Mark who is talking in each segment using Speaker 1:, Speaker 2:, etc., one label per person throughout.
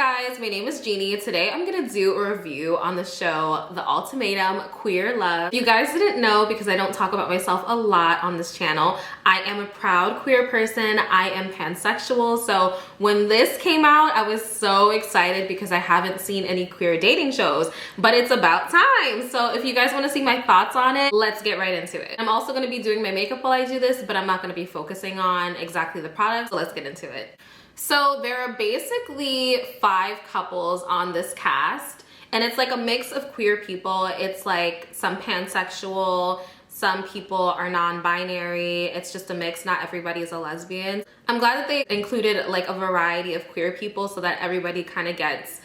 Speaker 1: guys, my name is Jeannie. Today I'm gonna do a review on the show The Ultimatum Queer Love. If you guys didn't know, because I don't talk about myself a lot on this channel, I am a proud queer person. I am pansexual, so when this came out I was so excited because I haven't seen any queer dating shows, but it's about time. So if you guys want to see my thoughts on it, let's get right into it. I'm also going to be doing my makeup while I do this, but I'm not going to be focusing on exactly the products, so let's get into it. So there are basically 5 couples on this cast, and it's like a mix of queer people. It's like some pansexual, some people are non-binary. It's just a mix. Not everybody is a lesbian. I'm glad that they included like a variety of queer people so that everybody kind of gets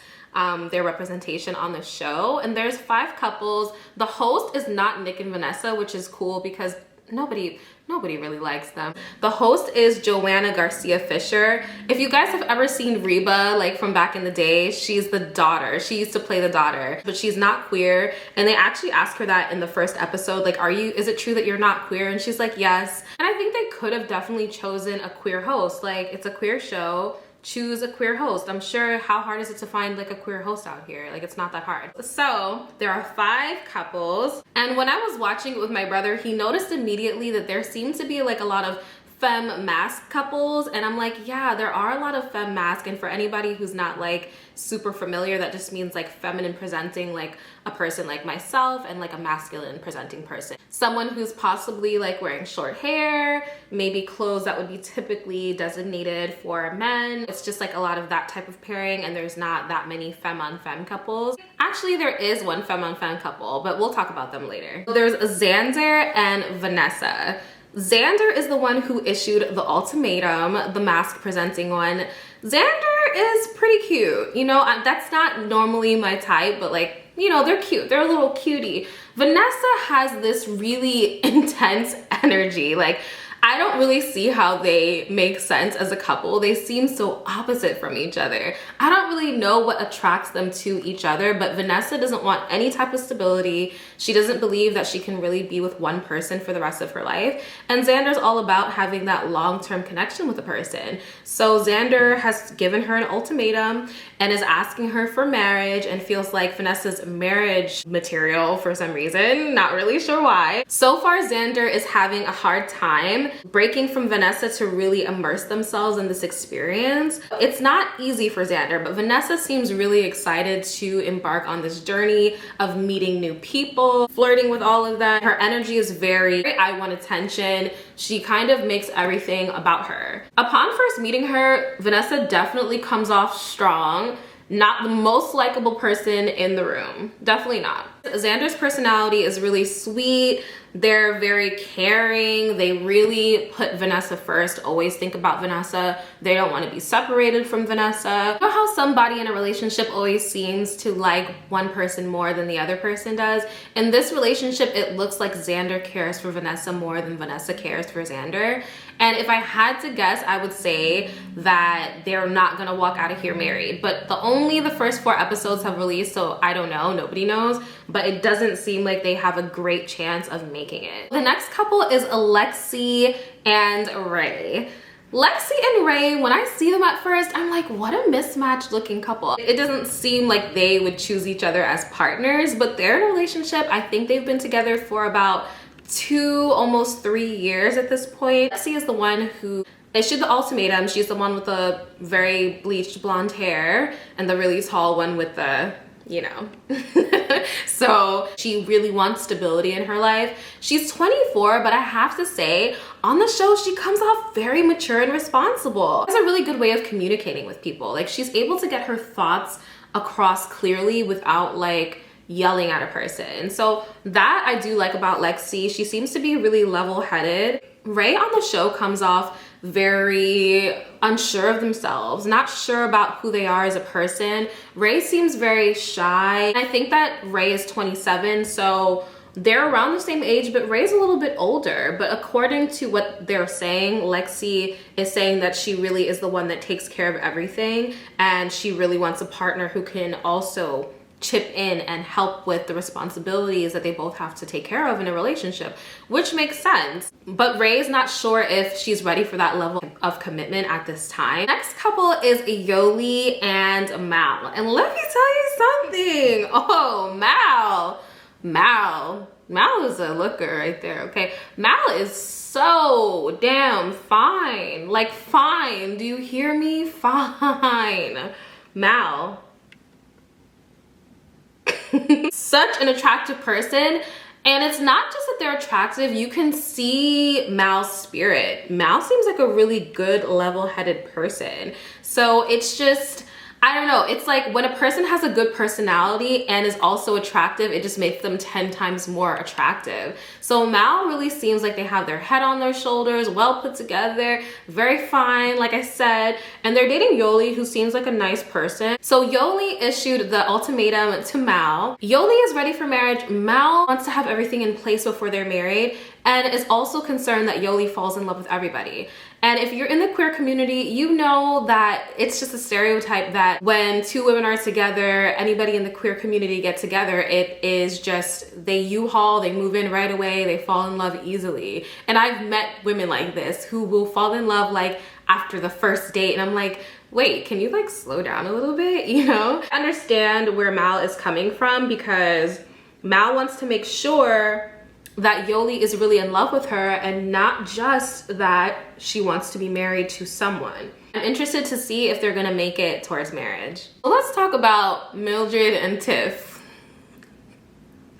Speaker 1: their representation on the show. And there's 5 couples. The host is not Nick and Vanessa, which is cool because nobody really likes them. The host is Joanna Garcia Fisher. If you guys have ever seen Reba, like from back in the day, she's the daughter. She used to play the daughter, but she's not queer. And they actually asked her that in the first episode, like, is it true that you're not queer? And she's like, yes. And I think they could have definitely chosen a queer host. Like, it's a queer show. Choose a queer host. I'm sure, how hard is it to find like a queer host out here? Like, it's not that hard. So there are 5 couples, and when I was watching it with my brother, he noticed immediately that there seemed to be like a lot of femme masc couples, and I'm like, yeah, there are a lot of femme masc. And for anybody who's not like super familiar, that just means like feminine presenting, like a person like myself, and like a masculine presenting person, someone who's possibly like wearing short hair, maybe clothes that would be typically designated for men. It's just like a lot of that type of pairing, and there's not that many femme on femme couples. Actually, there is one femme on femme couple, but we'll talk about them later. There's Xander and Vanessa. Xander is the one who issued the ultimatum, the mask presenting one. Xander is pretty cute. You know, that's not normally my type, but like, you know, they're cute. They're a little cutie. Vanessa has this really intense energy. Like, I don't really see how they make sense as a couple. They seem so opposite from each other. I don't really know what attracts them to each other, but Vanessa doesn't want any type of stability. She doesn't believe that she can really be with one person for the rest of her life. And Xander's all about having that long-term connection with a person. So Xander has given her an ultimatum and is asking her for marriage, and feels like Vanessa's marriage material for some reason. Not really sure why. So far, Xander is having a hard time breaking from Vanessa to really immerse themselves in this experience. It's not easy for Xander, but Vanessa seems really excited to embark on this journey of meeting new people, flirting with all of them. Her energy is very I want attention. She kind of makes everything about her. Upon first meeting her, Vanessa definitely comes off strong. Not the most likable person in the room. Definitely not. Xander's personality is really sweet. They're very caring. They really put Vanessa first, always think about Vanessa. They don't want to be separated from Vanessa. You know how somebody in a relationship always seems to like one person more than the other person does? In this relationship, it looks like Xander cares for Vanessa more than Vanessa cares for Xander. And if I had to guess, I would say that they're not gonna walk out of here married. But only the first 4 episodes have released, so I don't know, nobody knows. But it doesn't seem like they have a great chance of making it. The next couple is Lexi and Ray. Lexi and Ray, when I see them at first, I'm like, what a mismatched looking couple. It doesn't seem like they would choose each other as partners, but they're in a relationship. I think they've been together for about 2, almost 3 years at this point. Lexi is the one who issued the ultimatum. She's the one with the very bleached blonde hair, and the release hall one with the, you know. So she really wants stability in her life. She's 24, but I have to say, on the show, she comes off very mature and responsible. She has a really good way of communicating with people. Like, she's able to get her thoughts across clearly without like yelling at a person. So that I do like about Lexi. She seems to be really level-headed. Ray on the show comes off very unsure of themselves, not sure about who they are as a person. Ray seems very shy. I think that Ray is 27, so they're around the same age, but Ray's a little bit older. But according to what they're saying, Lexi is saying that she really is the one that takes care of everything, and she really wants a partner who can also chip in and help with the responsibilities that they both have to take care of in a relationship, which makes sense. But Ray's not sure if she's ready for that level of commitment at this time. Next couple is Yoli and Mal. And let me tell you something. Oh, Mal is a looker right there, okay? Mal is so damn fine. Like, fine. Do you hear me? Fine. Mal. Such an attractive person. And it's not just that they're attractive, you can see Mal's spirit. Mal seems like a really good, level-headed person. So it's just, I don't know, it's like when a person has a good personality and is also attractive, it just makes them 10 times more attractive. So Mal really seems like they have their head on their shoulders, well put together, very fine, like I said, and they're dating Yoli, who seems like a nice person. So Yoli issued the ultimatum to Mal. Yoli is ready for marriage. Mal wants to have everything in place before they're married and is also concerned that Yoli falls in love with everybody. And if you're in the queer community, you know that it's just a stereotype that when two women are together, anybody in the queer community get together, it is just they U-Haul, they move in right away, they fall in love easily. And I've met women like this who will fall in love like after the first date, and I'm like, wait, can you like slow down a little bit, you know? I understand where Mal is coming from because Mal wants to make sure that Yoli is really in love with her and not just that she wants to be married to someone. I'm interested to see if they're gonna make it towards marriage. So let's talk about Mildred and Tiff.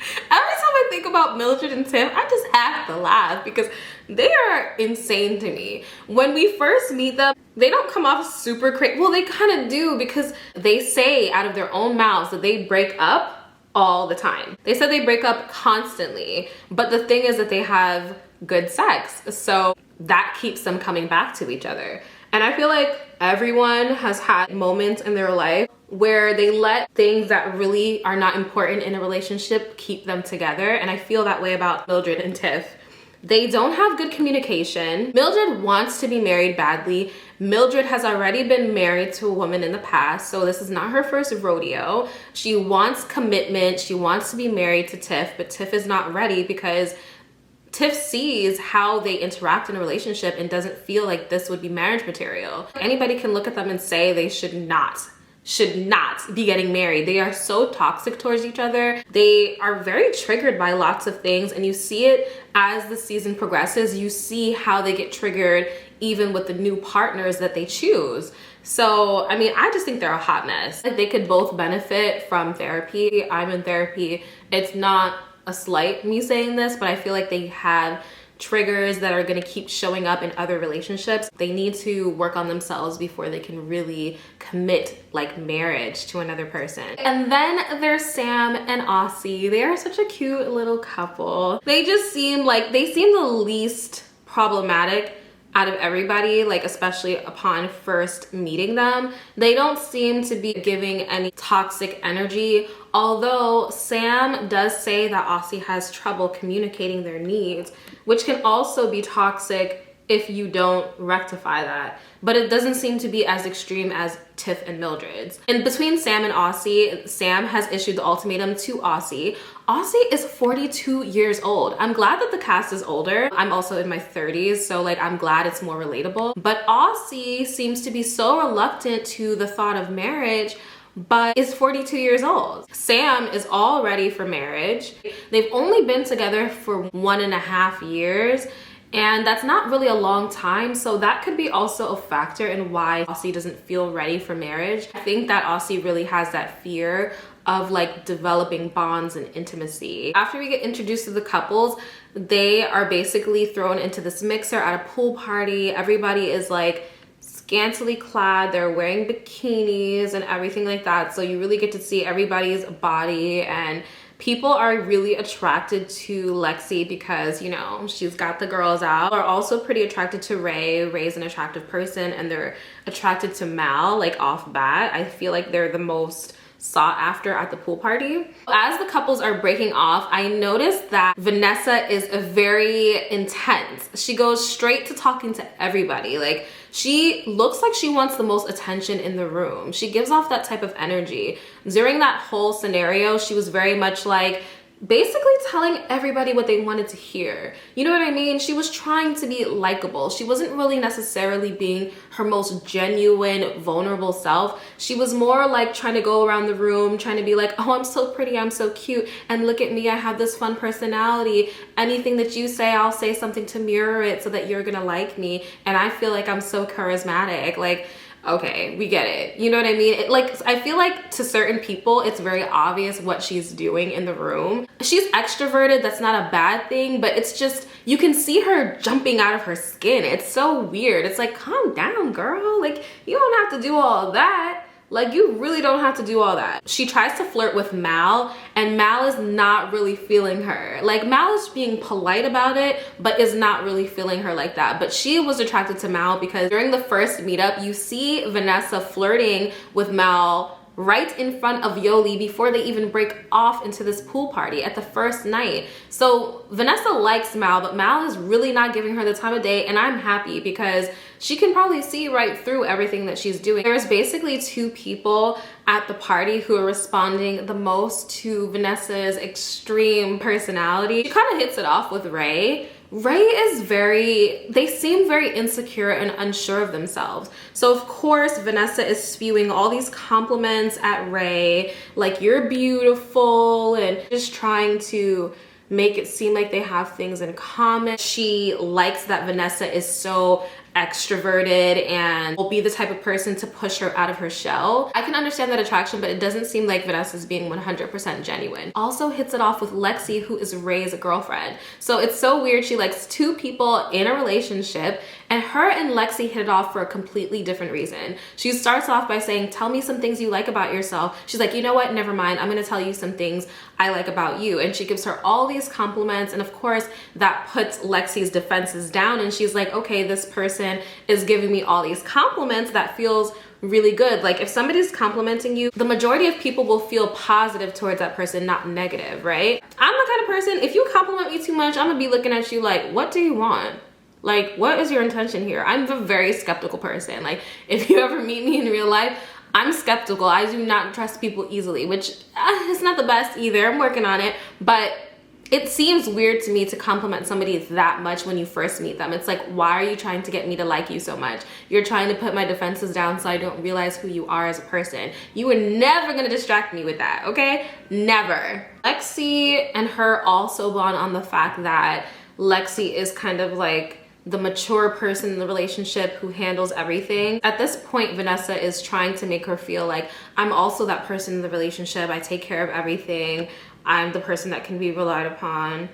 Speaker 1: Every time I think about Mildred and Tiff, I just have to laugh because they are insane to me. When we first meet them, they don't come off super crazy. Well, they kind of do because they say out of their own mouths that they break up all the time. They said they break up constantly, but the thing is that they have good sex, so that keeps them coming back to each other. And I feel like everyone has had moments in their life where they let things that really are not important in a relationship keep them together, and I feel that way about Mildred and Tiff. They don't have good communication. Mildred wants to be married badly. Mildred has already been married to a woman in the past, so this is not her first rodeo. She wants commitment. She wants to be married to Tiff, but Tiff is not ready because Tiff sees how they interact in a relationship and doesn't feel like this would be marriage material. Anybody can look at them and say they should not be getting married. They are so toxic towards each other. They are very triggered by lots of things, and you see it as the season progresses. You see how they get triggered even with the new partners that they choose. So, I mean, I just think they're a hot mess. They could both benefit from therapy. I'm in therapy. It's not a slight me saying this, but I feel like they have triggers that are going to keep showing up in other relationships. They need to work on themselves before they can really commit like marriage to another person. And then there's Sam and Aussie. They are such a cute little couple. They just seem the least problematic out of everybody, like especially upon first meeting them. They don't seem to be giving any toxic energy, although Sam does say that Aussie has trouble communicating their needs, which can also be toxic if you don't rectify that. But it doesn't seem to be as extreme as Tiff and Mildred's. And between Sam and Aussie, Sam has issued the ultimatum to Aussie. Aussie is 42 years old. I'm glad that the cast is older. I'm also in my 30s, so like I'm glad it's more relatable. But Aussie seems to be so reluctant to the thought of marriage, but is 42 years old. Sam is all ready for marriage. They've only been together for 1.5 years, and that's not really a long time, so that could be also a factor in why Aussie doesn't feel ready for marriage. I think that Aussie really has that fear of like developing bonds and intimacy. After we get introduced to the couples, they are basically thrown into this mixer at a pool party. Everybody is like scantily clad, they're wearing bikinis and everything like that, so you really get to see everybody's body, and people are really attracted to Lexi because, you know, she's got the girls out. Are also pretty attracted to Ray. Ray's an attractive person, and they're attracted to Mal, like off bat. I feel like they're the most sought after at the pool party. As the couples are breaking off, I noticed that Vanessa is very intense. She goes straight to talking to everybody. Like, She looks like she wants the most attention in the room. She gives off that type of energy. During that whole scenario, she was very much like basically telling everybody what they wanted to hear. You know what I mean? She was trying to be likable. She wasn't really necessarily being her most genuine, vulnerable self. She was more like trying to go around the room, trying to be like, oh, I'm so pretty, I'm so cute, and look at me, I have this fun personality. Anything that you say, I'll say something to mirror it so that you're gonna like me, and I feel like I'm so charismatic. Like, okay, we get it. You know what I mean? I feel like to certain people, it's very obvious what she's doing in the room. She's extroverted, that's not a bad thing, but it's just, you can see her jumping out of her skin. It's so weird. It's like, calm down, girl. Like, you don't have to do all that. Like, you really don't have to do all that. She tries to flirt with Mal, and Mal is not really feeling her. Like, Mal is being polite about it, but is not really feeling her like that. But she was attracted to Mal because during the first meetup, you see Vanessa flirting with Mal right in front of Yoli before they even break off into this pool party at the first night. So Vanessa likes Mal, but Mal is really not giving her the time of day, and I'm happy because she can probably see right through everything that she's doing. There's basically two people at the party who are responding the most to Vanessa's extreme personality. She kind of hits it off with Ray. Ray is they seem very insecure and unsure of themselves. So of course, Vanessa is spewing all these compliments at Ray, like, you're beautiful, and just trying to make it seem like they have things in common. She likes that Vanessa is so extroverted and will be the type of person to push her out of her shell. I can understand that attraction, but it doesn't seem like Vanessa's being 100% genuine. Also hits it off with Lexi, who is Ray's girlfriend. So it's so weird. She likes two people in a relationship, and her and Lexi hit it off for a completely different reason. She starts off by saying, tell me some things you like about yourself. She's like, you know what, never mind, I'm gonna tell you some things I like about you. And she gives her all these compliments, and of course that puts Lexi's defenses down, and she's like, okay, this person is giving me all these compliments, that feels really good. Like, if somebody's complimenting you, the majority of people will feel positive towards that person, not negative, right? I'm the kind of person, if you compliment me too much, I'm gonna be looking at you like, what do you want? Like, what is your intention here? I'm a very skeptical person. Like, if you ever meet me in real life, I'm skeptical. I do not trust people easily, which is not the best either. I'm working on it, but it seems weird to me to compliment somebody that much when you first meet them. It's like, why are you trying to get me to like you so much? You're trying to put my defenses down so I don't realize who you are as a person. You were never gonna distract me with that, okay? Never. Lexi and her also bond on the fact that Lexi is kind of like the mature person in the relationship who handles everything. At this point, Vanessa is trying to make her feel like, I'm also that person in the relationship. I take care of everything. I'm the person that can be relied upon.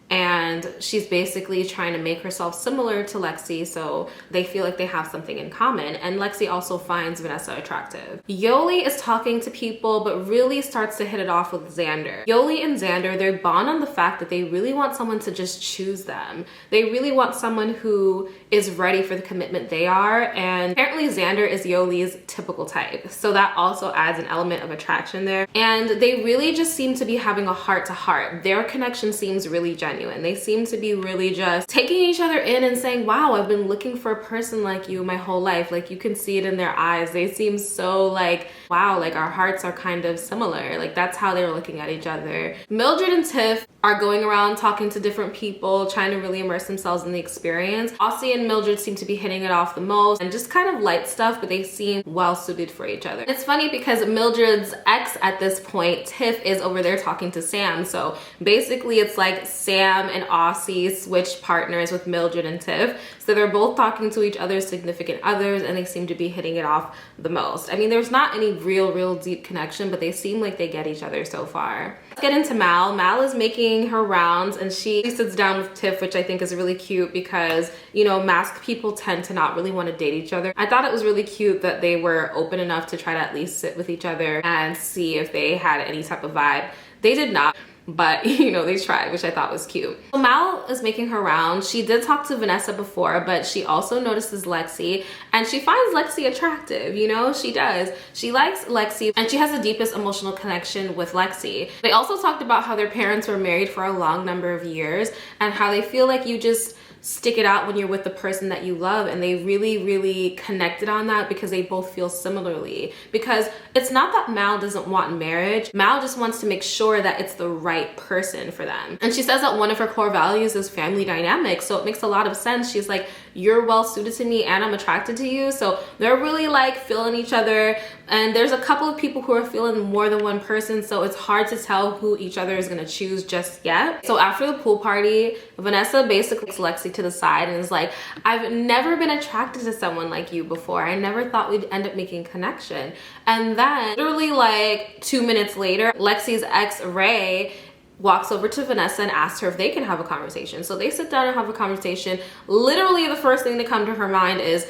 Speaker 1: And she's basically trying to make herself similar to Lexi so they feel like they have something in common. And Lexi also finds Vanessa attractive. Yoli is talking to people, but really starts to hit it off with Xander. Yoli and Xander, they bond on the fact that they really want someone to just choose them. They really want someone who is ready for the commitment they are. And apparently Xander is Yoli's typical type. So that also adds an element of attraction there. And they really just seem to be having a heart to heart. Their connection seems really genuine. They seem to be really just taking each other in and saying, wow, I've been looking for a person like you my whole life. Like, you can see it in their eyes. They seem so like, wow, like our hearts are kind of similar. Like, that's how they're looking at each other. Mildred and Tiff are going around talking to different people, trying to really immerse themselves in the experience. Aussie and Mildred seem to be hitting it off the most, and just kind of light stuff, but they seem well suited for each other. It's funny because Mildred's ex at this point, Tiff, is over there talking to Sam. So basically it's like Sam and Aussie switched partners with Mildred and Tiff. So they're both talking to each other's significant others, and they seem to be hitting it off the most. I mean, there's not any real deep connection, but they seem like they get each other so far. Let's get into Mal. Mal is making her rounds, and she sits down with Tiff, which I think is really cute because, you know, masked people tend to not really want to date each other. I thought it was really cute that they were open enough to try to at least sit with each other and see if they had any type of vibe. They did not, but you know, they tried, which I thought was cute. So Mal is making her rounds. She did talk to Vanessa before, but she also notices Lexi, and she finds Lexi attractive, you know, she does. She likes Lexi, and she has the deepest emotional connection with Lexi. They also talked about how their parents were married for a long number of years and how they feel like you just stick it out when you're with the person that you love, and they really connected on that because they both feel similarly. Because it's not that Mal doesn't want marriage, Mal just wants to make sure that it's the right person for them. And she says that one of her core values is family dynamics, so it makes a lot of sense. She's like, you're well suited to me and I'm attracted to you. So they're really like feeling each other, and there's a couple of people who are feeling more than one person, so it's hard to tell who each other is gonna choose just yet. So after the pool party, Vanessa basically takes Lexi to the side and is like, I've never been attracted to someone like you before. I never thought we'd end up making connection. And then literally like 2 minutes later, Lexi's ex Ray walks over to Vanessa and asks her if they can have a conversation. So they sit down and have a conversation. Literally the first thing to come to her mind is,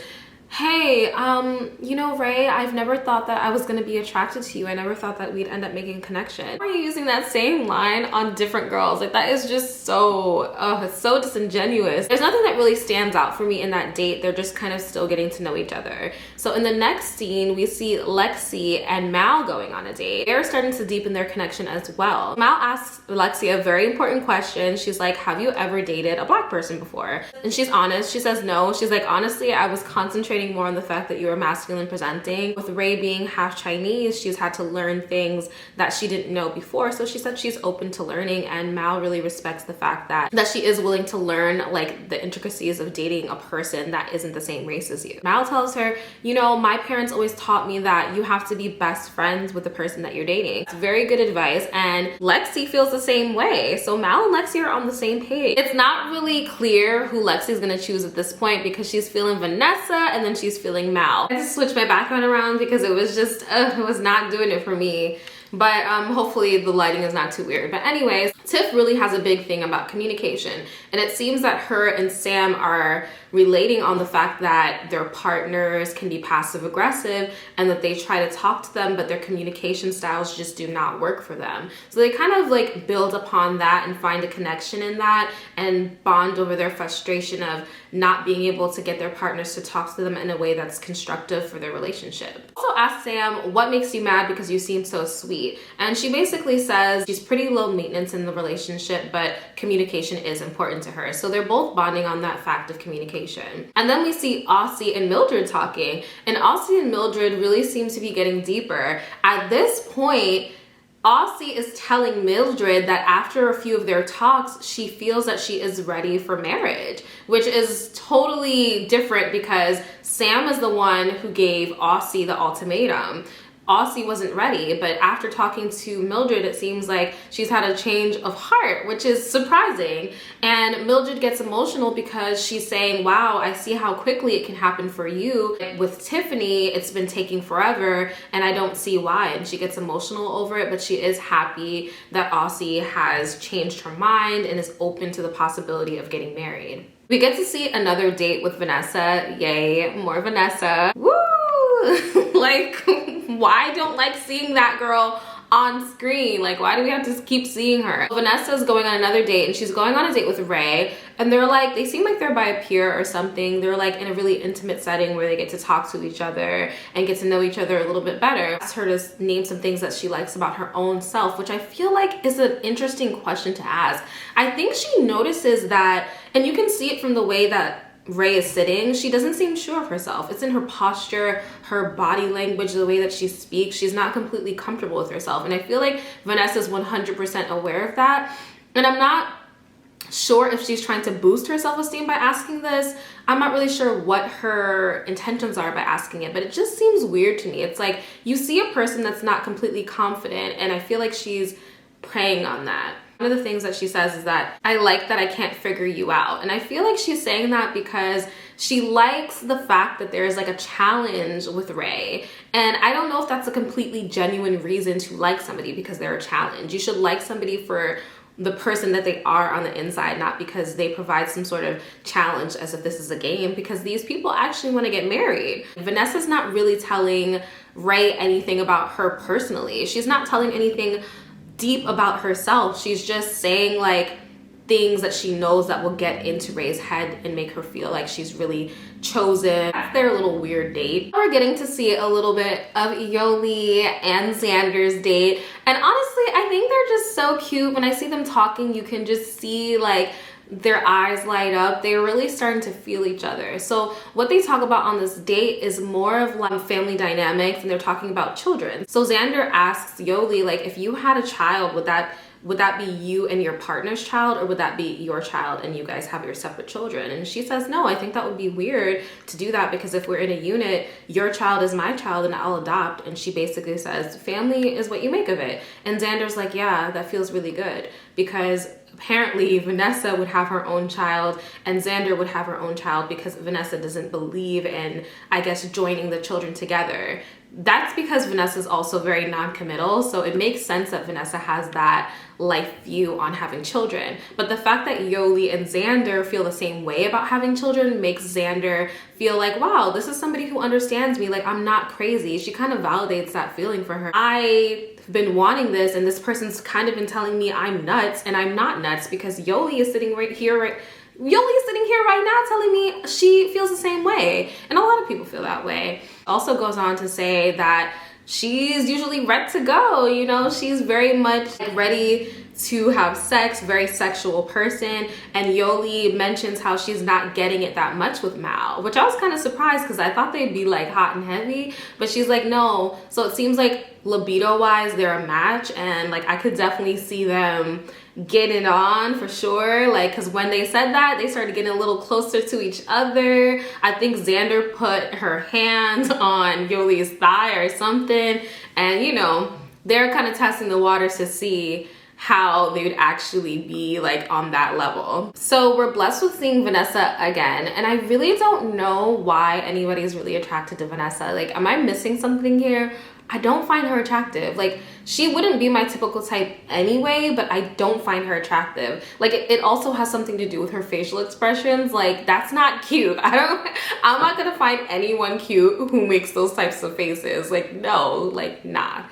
Speaker 1: hey, you know, Ray, I've never thought that I was gonna be attracted to you. I never thought that we'd end up making a connection. Why are you using that same line on different girls? Like, that is just so, it's so disingenuous. There's nothing that really stands out for me in that date. They're just kind of still getting to know each other. So in the next scene, we see Lexi and Mal going on a date. They're starting to deepen their connection as well. Mal asks Lexi a very important question. She's like, have you ever dated a black person before? And she's honest. She says no. She's like, honestly, I was concentrating more on the fact that you were masculine presenting. With Ray being half Chinese, she's had to learn things that she didn't know before. So she said she's open to learning, and Mal really respects the fact that she is willing to learn like the intricacies of dating a person that isn't the same race as you. Mal tells her, you know, my parents always taught me that you have to be best friends with the person that you're dating. It's very good advice, and Lexi feels the same way. So Mal and Lexi are on the same page. It's not really clear who Lexi's gonna choose at this point because she's feeling Vanessa and then she's feeling Mal. I just switched my background around because it was just, it was not doing it for me. But hopefully the lighting is not too weird. But anyways, Tiff really has a big thing about communication. And it seems that her and Sam are relating on the fact that their partners can be passive aggressive and that they try to talk to them, but their communication styles just do not work for them. So they kind of like build upon that and find a connection in that and bond over their frustration of not being able to get their partners to talk to them in a way that's constructive for their relationship. Also asked Sam, what makes you mad because you seem so sweet? And she basically says she's pretty low maintenance in the relationship, but communication is important to her. So they're both bonding on that fact of communication. And then we see Aussie and Mildred talking, and Aussie and Mildred really seem to be getting deeper. At this point, Aussie is telling Mildred that after a few of their talks, she feels that she is ready for marriage, which is totally different because Sam is the one who gave Aussie the ultimatum. Aussie wasn't ready, but after talking to Mildred, it seems like she's had a change of heart, which is surprising. And Mildred gets emotional because she's saying, wow, I see how quickly it can happen for you. With Tiffany, it's been taking forever and I don't see why. And she gets emotional over it, but she is happy that Aussie has changed her mind and is open to the possibility of getting married. We get to see another date with Vanessa. Yay, more Vanessa. Woo! Like, why don't like seeing that girl on screen? Like, why do we have to keep seeing her? Vanessa's going on another date, and she's going on a date with Ray, and they're like, they seem like they're by a pier or something. They're like in a really intimate setting where they get to talk to each other and get to know each other a little bit better. Asked her to name some things that she likes about her own self, which I feel like is an interesting question to ask. I think she notices that, and you can see it from the way that Ray is sitting, she doesn't seem sure of herself. It's in her posture, her body language, the way that she speaks. She's not completely comfortable with herself. And I feel like Vanessa's 100% aware of that. And I'm not sure if she's trying to boost her self-esteem by asking this. I'm not really sure what her intentions are by asking it, but it just seems weird to me. It's like you see a person that's not completely confident, and I feel like she's preying on that. One of the things that she says is that I like that I can't figure you out. And I feel like she's saying that because she likes the fact that there's like a challenge with Ray. And I don't know if that's a completely genuine reason to like somebody because they're a challenge. You should like somebody for the person that they are on the inside, not because they provide some sort of challenge as if this is a game, because these people actually want to get married. Vanessa's not really telling Ray anything about her personally. She's not telling anything deep about herself. She's just saying like things that she knows that will get into Ray's head and make her feel like she's really chosen. That's their little weird date. We're getting to see a little bit of Yoli and Xander's date, and honestly I think they're just so cute. When I see them talking, you can just see like their eyes light up. They're really starting to feel each other. So what they talk about on this date is more of like family dynamics, and they're talking about children. So Xander asks Yoli, like, if you had a child, would that be you and your partner's child, or would that be your child and you guys have your separate children? And she says, no, I think that would be weird to do that, because if we're in a unit, your child is my child and I'll adopt. And she basically says, family is what you make of it. And Xander's like, yeah, that feels really good, because apparently Vanessa would have her own child and Xander would have her own child, because Vanessa doesn't believe in, I guess, joining the children together. That's because Vanessa's also very non-committal, so it makes sense that Vanessa has that life view on having children. But the fact that Yoli and Xander feel the same way about having children makes Xander feel like, wow, this is somebody who understands me, like I'm not crazy. She kind of validates that feeling for her. I've been wanting this, and this person's kind of been telling me I'm nuts, and I'm not nuts, because Yoli is sitting right now telling me she feels the same way. And a lot of people feel that way. Also goes on to say that she's usually ready to go, you know, she's very much ready to have sex, very sexual person. And Yoli mentions how she's not getting it that much with Mal, which I was kind of surprised, because I thought they'd be like hot and heavy, but she's like, no. So it seems like libido wise they're a match, and like I could definitely see them getting on for sure, like, because when they said that, they started getting a little closer to each other. I think Xander put her hands on Yoli's thigh or something, and you know, they're kind of testing the waters to see how they would actually be like on that level. So we're blessed with seeing Vanessa again, and I really don't know why anybody is really attracted to Vanessa. Like, am I missing something here? I don't find her attractive. Like, she wouldn't be my typical type anyway, but I don't find her attractive. Like, it also has something to do with her facial expressions. Like, that's not cute. I'm not gonna find anyone cute who makes those types of faces. Like, no, like, nah.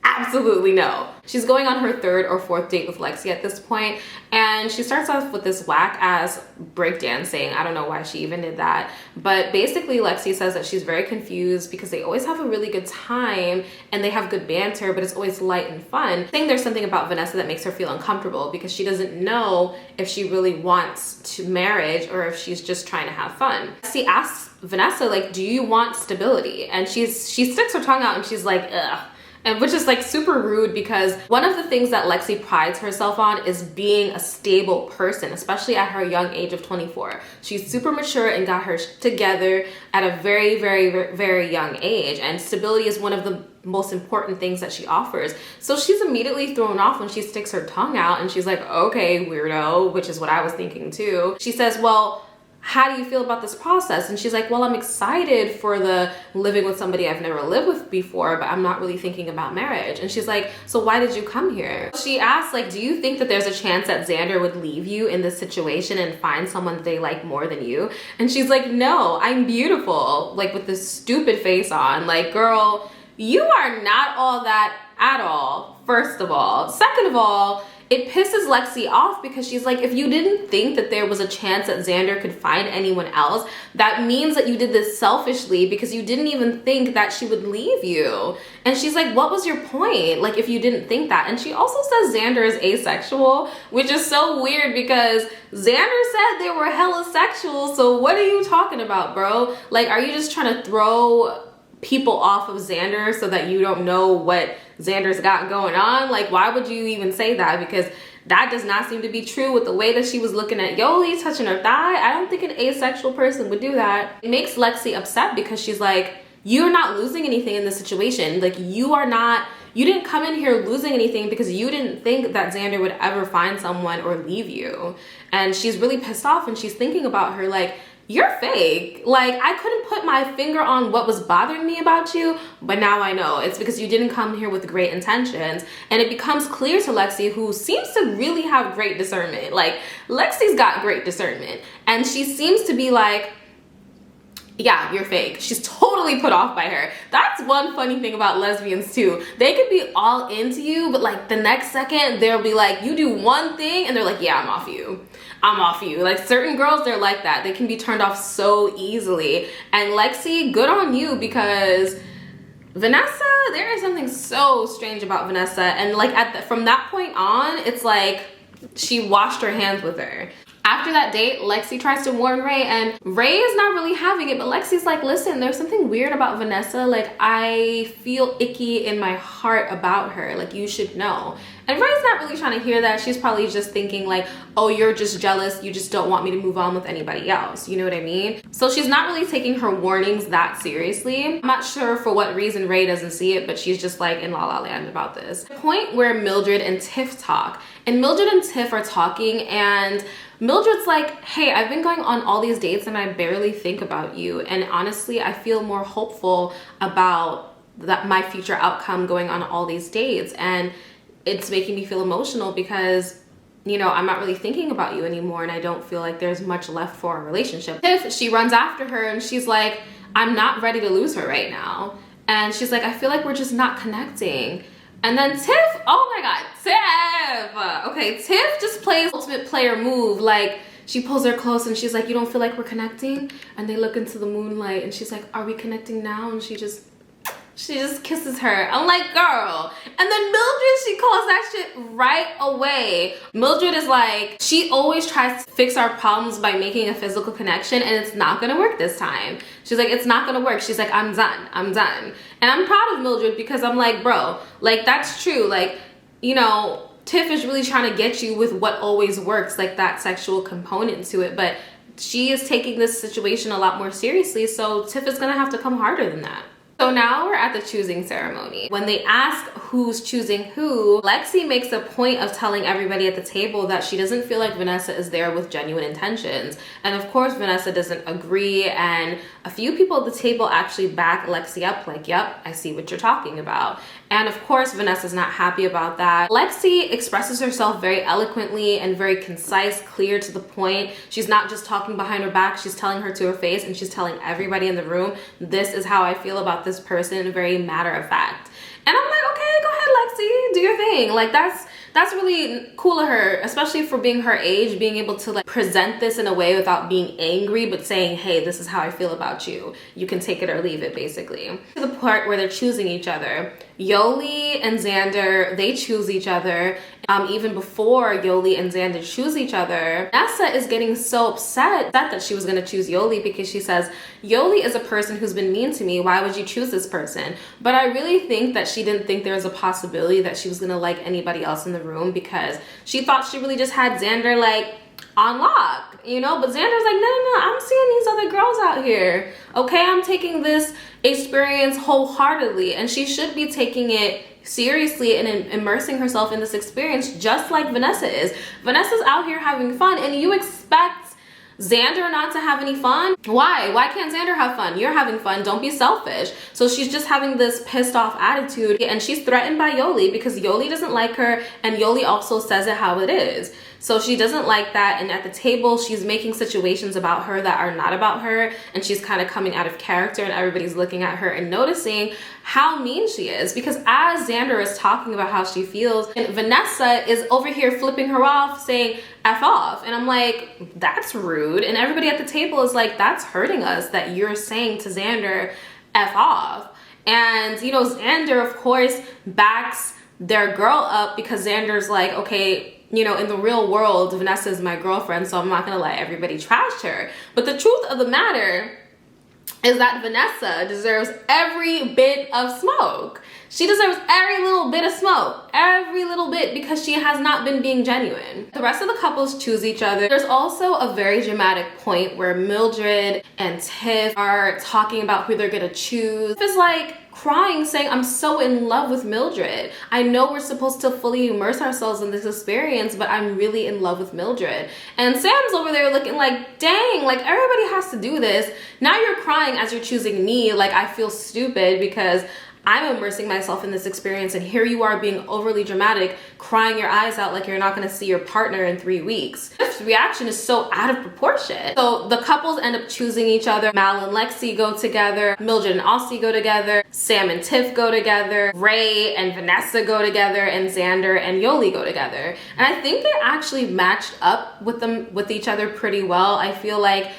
Speaker 1: Absolutely no. She's going on her third or fourth date with Lexi at this point, and she starts off with this whack ass breakdancing. I don't know why she even did that, but basically Lexi says that she's very confused because they always have a really good time and they have good banter, but it's always light and fun. I think there's something about Vanessa that makes her feel uncomfortable, because she doesn't know if she really wants to marriage or if she's just trying to have fun. Lexi asks Vanessa, like, do you want stability? And she sticks her tongue out and she's like, ugh. And which is like super rude, because one of the things that Lexi prides herself on is being a stable person, especially at her young age of 24. She's super mature and got her together at a very, very, very young age. And stability is one of the most important things that she offers. So she's immediately thrown off when she sticks her tongue out and she's like, okay, weirdo, which is what I was thinking too. She says, well, how do you feel about this process? And she's like, well, I'm excited for the living with somebody I've never lived with before, but I'm not really thinking about marriage. And she's like, so why did you come here? She asks, like, do you think that there's a chance that Xander would leave you in this situation and find someone that they like more than you? And she's like, no, I'm beautiful, like with this stupid face on. Like, girl, you are not all that at all, first of all. Second of all, it pisses Lexi off, because she's like, if you didn't think that there was a chance that Xander could find anyone else, that means that you did this selfishly, because you didn't even think that she would leave you. And she's like, what was your point? Like, if you didn't think that. And she also says Xander is asexual, which is so weird, because Xander said they were hella sexual. So what are you talking about, bro? Like, are you just trying to throw people off of Xander so that you don't know what Xander's got going on? Like, why would you even say that? Because that does not seem to be true with the way that she was looking at Yoli, touching her thigh. I don't think an asexual person would do that. It makes Lexi upset, because she's like, you're not losing anything in this situation. Like, you didn't come in here losing anything, because you didn't think that Xander would ever find someone or leave you. And she's really pissed off, and she's thinking about her like, you're fake. Like, I couldn't put my finger on what was bothering me about you, but now I know. It's because you didn't come here with great intentions. And it becomes clear to Lexi, who seems to really have great discernment. Like, Lexi's got great discernment. And she seems to be like, yeah, you're fake. She's totally put off by her. That's one funny thing about lesbians too. They could be all into you, but like the next second they'll be like, you do one thing and they're like, yeah, I'm off you. I'm off you. Like, certain girls, they're like that. They can be turned off so easily. And Lexi, good on you, because Vanessa, there is something so strange about Vanessa. And like from that point on, it's like she washed her hands with her. After that date, Lexi tries to warn Ray, and Ray is not really having it, but Lexi's like, listen, there's something weird about Vanessa. Like, I feel icky in my heart about her. Like, you should know. And Ray's not really trying to hear that. She's probably just thinking like, oh, you're just jealous. You just don't want me to move on with anybody else. You know what I mean? So she's not really taking her warnings that seriously. I'm not sure for what reason Ray doesn't see it, but she's just like in la la land about this. The point where Mildred and Tiff talk, and Mildred and Tiff are talking, and Mildred's like, hey, I've been going on all these dates and I barely think about you. And honestly, I feel more hopeful about my future outcome going on all these dates. And it's making me feel emotional because, you know, I'm not really thinking about you anymore, and I don't feel like there's much left for our relationship. Tiff, she runs after her and she's like, I'm not ready to lose her right now. And she's like, I feel like we're just not connecting. And then Tiff, oh my God, Tiff. Okay, Tiff just plays ultimate player move. Like, she pulls her close and she's like, you don't feel like we're connecting? And they look into the moonlight and she's like, are we connecting now? And she just kisses her. I'm like, girl. And then Mildred, she calls that shit right away. Mildred is like, she always tries to fix our problems by making a physical connection, and it's not gonna work this time. She's like, it's not gonna work. She's like, I'm done. And I'm proud of Mildred because I'm like, bro, like, that's true. Like, you know, Tiff is really trying to get you with what always works, like that sexual component to it, but she is taking this situation a lot more seriously, so Tiff is gonna have to come harder than that. So now we're at the choosing ceremony. When they ask who's choosing who, Lexi makes a point of telling everybody at the table that she doesn't feel like Vanessa is there with genuine intentions. And of course, Vanessa doesn't agree, and a few people at the table actually back Lexi up like, yep, I see what you're talking about. And of course, Vanessa's not happy about that. Lexi expresses herself very eloquently and very concise, clear to the point. She's not just talking behind her back, she's telling her to her face, and she's telling everybody in the room, this is how I feel about this person, very matter of fact. And I'm like, okay, go ahead, Lexi, do your thing. Like, that's really cool of her, especially for being her age, being able to like present this in a way without being angry, but saying, hey, this is how I feel about you. You can take it or leave it, basically. To the part where they're choosing each other. Yoli and Xander, they choose each other. Even before Yoli and Xander choose each other, Vanessa is getting so upset that she was gonna choose Yoli because she says, Yoli is a person who's been mean to me. Why would you choose this person? But I really think that she didn't think there was a possibility that she was gonna like anybody else in the room because she thought she really just had Xander like on lock, you know? But Xander's like, no, I'm seeing these other girls out here. Okay, I'm taking this experience wholeheartedly, and she should be taking it seriously and immersing herself in this experience just like Vanessa is. Vanessa's out here having fun, and you expect Xander not to have any fun? Why can't Xander have fun? You're having fun, don't be selfish. So she's just having this pissed off attitude, and she's threatened by Yoli because Yoli doesn't like her, and Yoli also says it how it is. So she doesn't like that, and at the table, she's making situations about her that are not about her, and she's kind of coming out of character, and everybody's looking at her and noticing how mean she is. Because as Xander is talking about how she feels, and Vanessa is over here flipping her off, saying, F off. And I'm like, that's rude. And everybody at the table is like, that's hurting us that you're saying to Xander, F off. And, you know, Xander, of course, backs their girl up because Xander's like, okay, you know, in the real world, Vanessa is my girlfriend, so I'm not gonna let everybody trash her. But the truth of the matter is that Vanessa deserves every bit of smoke. She deserves every little bit of smoke, every little bit, because she has not been being genuine. The rest of the couples choose each other. There's also a very dramatic point where Mildred and Tiff are talking about who they're gonna choose. Tiff is like crying, saying, I'm so in love with Mildred. I know we're supposed to fully immerse ourselves in this experience, but I'm really in love with Mildred. And Sam's over there looking like, dang, like everybody has to do this. Now you're crying as you're choosing me. Like, I feel stupid because I'm immersing myself in this experience, and here you are being overly dramatic, crying your eyes out like you're not gonna see your partner in 3 weeks. This reaction is so out of proportion. So the couples end up choosing each other. Mal and Lexi go together, Mildred and Aussie go together, Sam and Tiff go together, Ray and Vanessa go together, and Xander and Yoli go together. And I think they actually matched up with each other pretty well. I feel like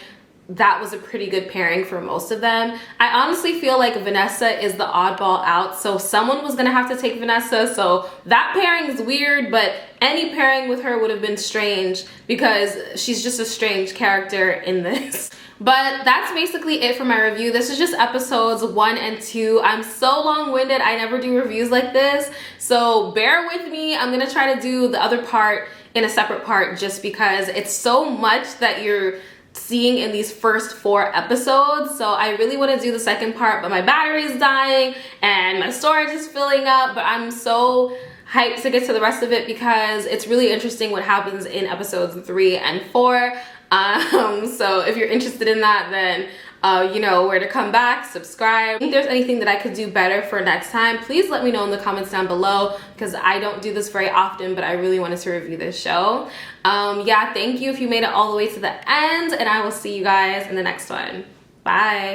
Speaker 1: that was a pretty good pairing for most of them. I honestly feel like Vanessa is the oddball out, so someone was gonna have to take Vanessa, so that pairing is weird, but any pairing with her would have been strange because she's just a strange character in this. But that's basically it for my review. This is just episodes 1 and 2. I'm so long-winded, I never do reviews like this, so bear with me. I'm gonna try to do the other part in a separate part just because it's so much that you're seeing in these first 4 episodes. So I really want to do the second part, but my battery is dying and my storage is filling up, but I'm so hyped to get to the rest of it because it's really interesting what happens in episodes 3 and 4. So if you're interested in that, then you know where to come back, subscribe. If there's anything that I could do better for next time, please let me know in the comments down below because I don't do this very often, but I really wanted to review this show. Yeah, thank you if you made it all the way to the end, and I will see you guys in the next one. Bye.